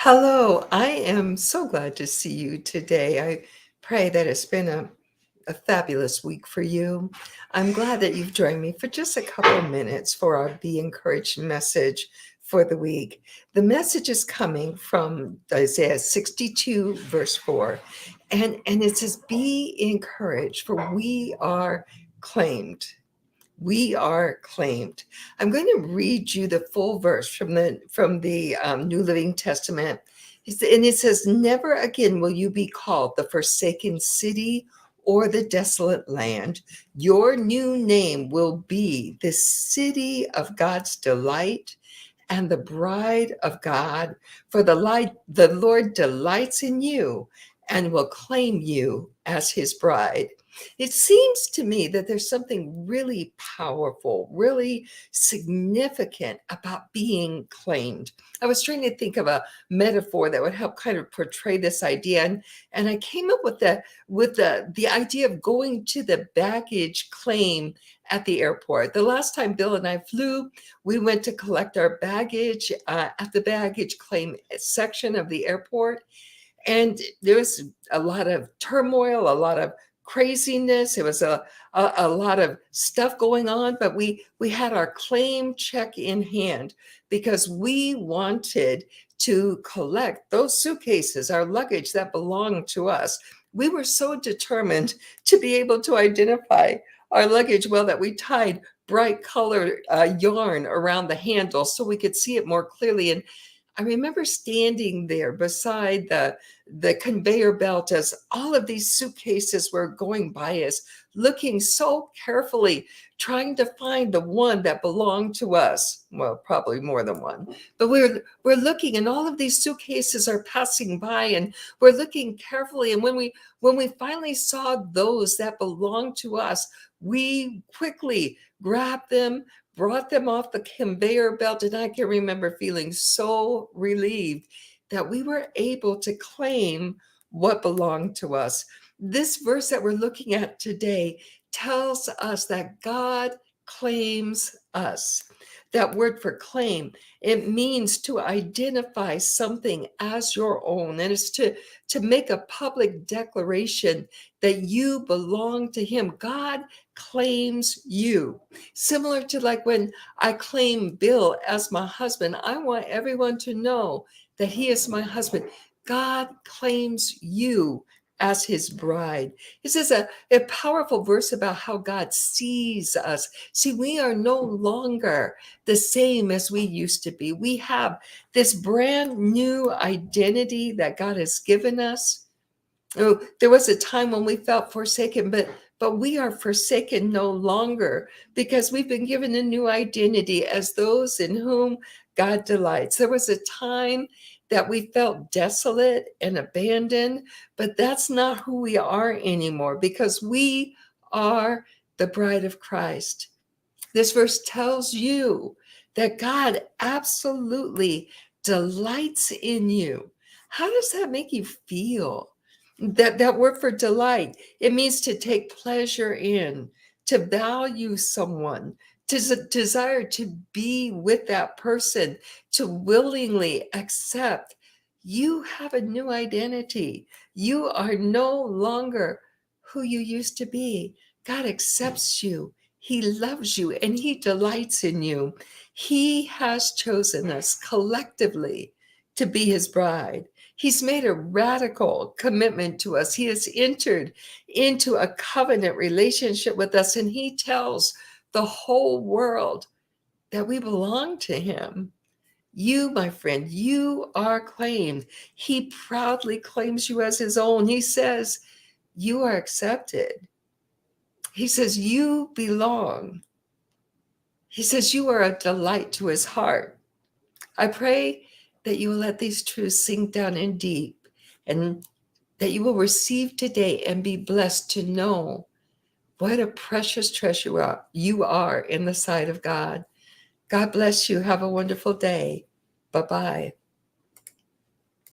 Hello, I am so glad to see you today. I pray that it's been a fabulous week for you. I'm glad that you've joined me for just a couple of minutes for our Be Encouraged message for the week. The message is coming from Isaiah 62, verse 4, and it says, Be encouraged, for we are claimed. We are claimed. I'm going to read you the full verse from the New Living Testament. And it says, Never again will you be called the forsaken city or the desolate land. Your new name will be the city of God's delight and the bride of God. For the Lord delights in you and will claim you as his bride. It seems to me that there's something really powerful, really significant about being claimed. I was trying to think of a metaphor that would help kind of portray this idea, and I came up with the idea of going to the baggage claim at the airport. The last time Bill and I flew, we went to collect our baggage at the baggage claim section of the airport. And there was a lot of turmoil, a lot of craziness. It was a lot of stuff going on, but we had our claim check in hand because we wanted to collect those suitcases, our luggage that belonged to us. We were so determined to be able to identify our luggage well that we tied bright colored yarn around the handle so we could see it more clearly. And I remember standing there beside the conveyor belt as all of these suitcases were going by us, looking so carefully, trying to find the one that belonged to us. Well, probably more than one. But we're looking, and all of these suitcases are passing by, and we're looking carefully. And when we finally saw those that belonged to us, we quickly grabbed them, brought them off the conveyor belt, and I can remember feeling so relieved that we were able to claim what belonged to us. This verse that we're looking at today tells us that God claims us. That word for claim, it means to identify something as your own, and it's to make a public declaration that you belong to him. God claims you. Similar to like when I claim Bill as my husband, I want everyone to know that he is my husband. God claims you as his bride. This is a powerful verse about how God sees us. See, we are no longer the same as we used to be. We have this brand new identity that God has given us. Oh, there was a time when we felt forsaken, but we are forsaken no longer because we've been given a new identity as those in whom God delights. There was a time that we felt desolate and abandoned, but that's not who we are anymore because we are the bride of Christ. This verse tells you that God absolutely delights in you. How does that make you feel? That word for delight, it means to take pleasure in, to value someone, to desire to be with that person, to willingly accept. You have a new identity. You are no longer who you used to be. God accepts you. He loves you and he delights in you. He has chosen us collectively to be his bride. He's made a radical commitment to us. He has entered into a covenant relationship with us, and he tells the whole world that we belong to him. You, my friend, you are claimed. He proudly claims you as his own. He says, you are accepted. He says, you belong. He says, you are a delight to his heart. I pray that you will let these truths sink down in deep and that you will receive today and be blessed to know what a precious treasure you are in the sight of God. God bless you. Have a wonderful day. Bye-bye.